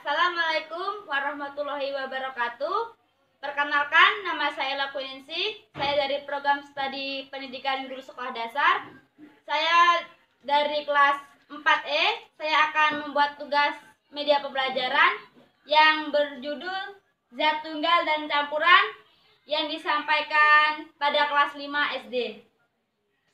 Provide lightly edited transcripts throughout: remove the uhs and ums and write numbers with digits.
Assalamualaikum warahmatullahi wabarakatuh. Perkenalkan, nama saya Lakuinsi. Saya dari program studi pendidikan guru sekolah dasar. Saya dari kelas 4E. Saya akan membuat tugas media pembelajaran yang berjudul Zat Tunggal dan Campuran yang disampaikan pada kelas 5 SD.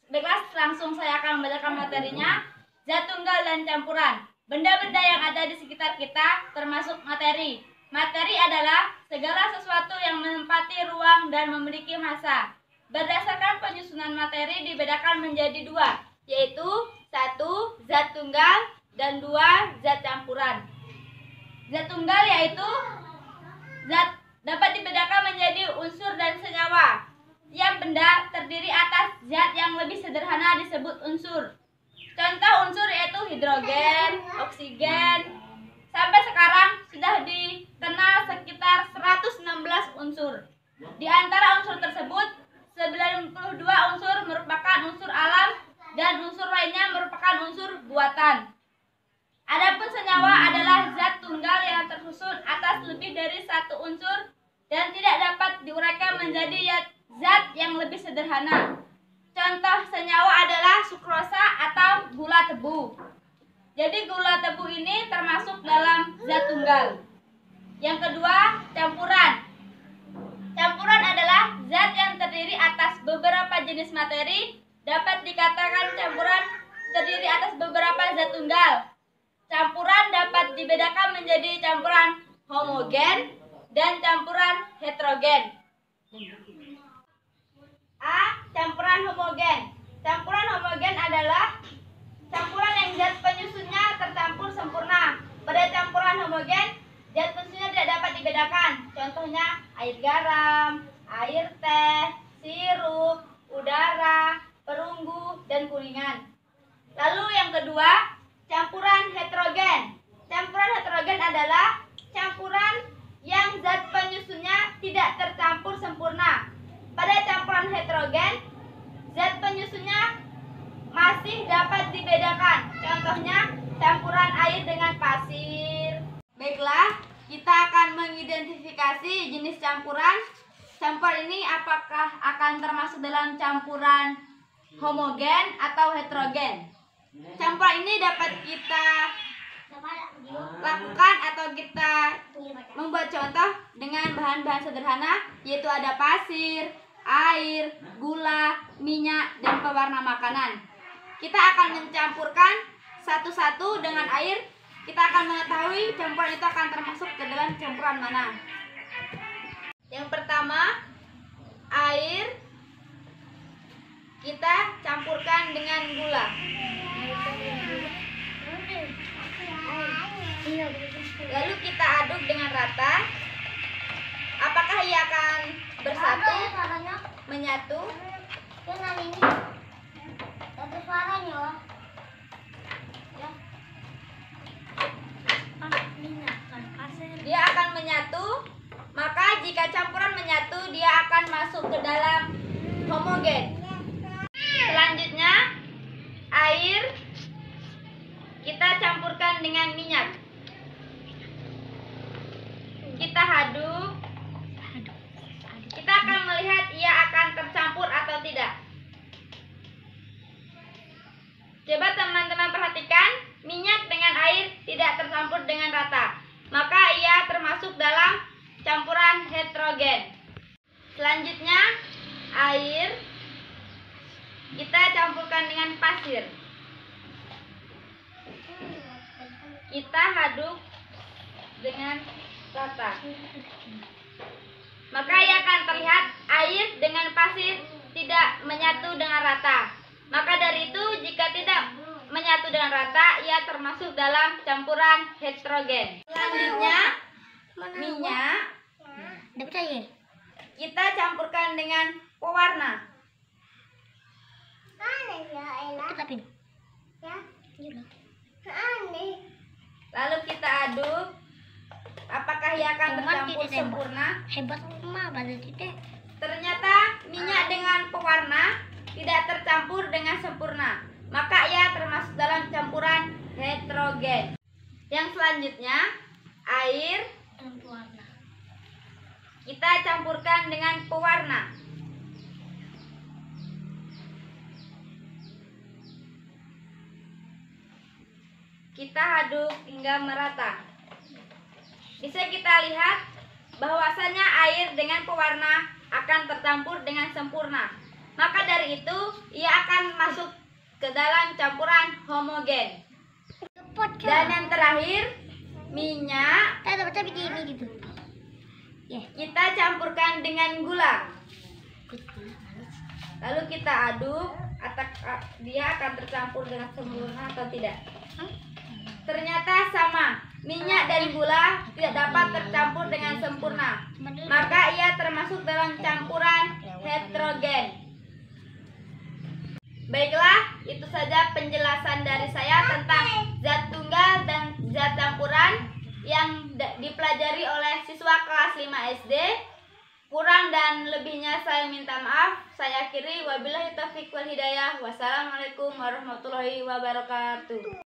Baiklah, langsung saya akan membacakan materinya. Zat tunggal dan campuran. Benda-benda yang ada di sekitar kita termasuk materi. Materi adalah segala sesuatu yang menempati ruang dan memiliki massa. Berdasarkan penyusunan materi dibedakan menjadi dua, yaitu 1. Zat tunggal dan 2. Zat campuran. Zat tunggal yaitu zat dapat dibedakan menjadi unsur dan senyawa. Tiap benda terdiri atas zat yang lebih sederhana disebut unsur. Contoh unsur yaitu hidrogen, oksigen. Sampai sekarang sudah dikenal sekitar 116 unsur. Di antara unsur tersebut, 92 unsur merupakan unsur alam dan unsur lainnya merupakan unsur buatan. Adapun senyawa adalah zat tunggal yang tersusun atas lebih dari satu unsur dan tidak dapat diuraikan menjadi zat yang lebih sederhana. Contoh senyawa adalah sukrosa atau gula tebu. Jadi gula tebu ini termasuk dalam zat tunggal. Yang kedua, campuran. Campuran adalah zat yang terdiri atas beberapa jenis materi. Dapat dikatakan campuran terdiri atas beberapa zat tunggal. Campuran dapat dibedakan menjadi campuran homogen dan campuran heterogen. A. Campuran homogen. Campuran homogen adalah campuran yang zat penyusunnya tercampur sempurna. Pada campuran homogen, zat penyusunnya tidak dapat dibedakan. Contohnya air garam, air teh, sirup, udara, perunggu, dan kuningan. Lalu yang kedua, campuran heterogen. Campuran heterogen adalah campuran yang zat penyusunnya tidak tercampur sempurna. Pada campuran heterogen, zat penyusunnya masih dapat dibedakan. Contohnya campuran air dengan pasir. Baiklah, kita akan mengidentifikasi jenis campuran. Campuran ini apakah akan termasuk dalam campuran homogen atau heterogen? Campuran ini dapat kita lakukan atau kita membuat contoh dengan bahan-bahan sederhana, yaitu ada pasir, air, gula, minyak, dan pewarna makanan. Kita akan mencampurkan satu-satu dengan air. Kita akan mengetahui campuran itu akan termasuk ke dalam campuran mana. Yang pertama, air kita campurkan dengan gula. Lalu kita aduk dengan rata. Apakah ia akan bersatu, menyatu? Dia akan menyatu. Maka jika campuran menyatu, dia akan masuk ke dalam homogen. Selanjutnya, air kita campurkan dengan minyak. Kita aduk. Kita akan melihat ia akan tercampur atau tidak. Coba teman-teman perhatikan, minyak dengan air tidak tercampur dengan rata. Maka ia termasuk dalam campuran heterogen. Selanjutnya, air kita campurkan dengan pasir. Kita aduk dengan rata. Maka ia akan terlihat air dengan pasir tidak menyatu dengan rata. Maka dari itu, jika tidak menyatu dengan rata, ia termasuk dalam campuran heterogen. Selanjutnya, minyak kita campurkan dengan pewarna. Lalu kita aduk. Apakah ia akan tercampur sempurna? Ternyata minyak dengan pewarna tidak tercampur dengan sempurna. Maka ia termasuk dalam campuran heterogen. Yang selanjutnya, air dengan pewarna. kita campurkan dengan pewarna. Kita aduk hingga merata. Bisa kita lihat bahwasanya air dengan pewarna akan tercampur dengan sempurna. Maka dari itu, ia akan masuk ke dalam campuran homogen. Dan yang terakhir, minyak gitu. kita campurkan dengan gula. Lalu kita aduk, dia akan tercampur dengan sempurna atau tidak. Ternyata sama, minyak dan gula tidak dapat tercampur dengan sempurna. Maka ia termasuk dalam campuran heterogen. Baiklah, itu saja penjelasan dari saya tentang zat tunggal dan zat campuran yang dipelajari oleh siswa kelas 5 SD. Kurang dan lebihnya saya minta maaf. Saya akhiri, wabillahi taufiq wal hidayah. Wassalamualaikum warahmatullahi wabarakatuh.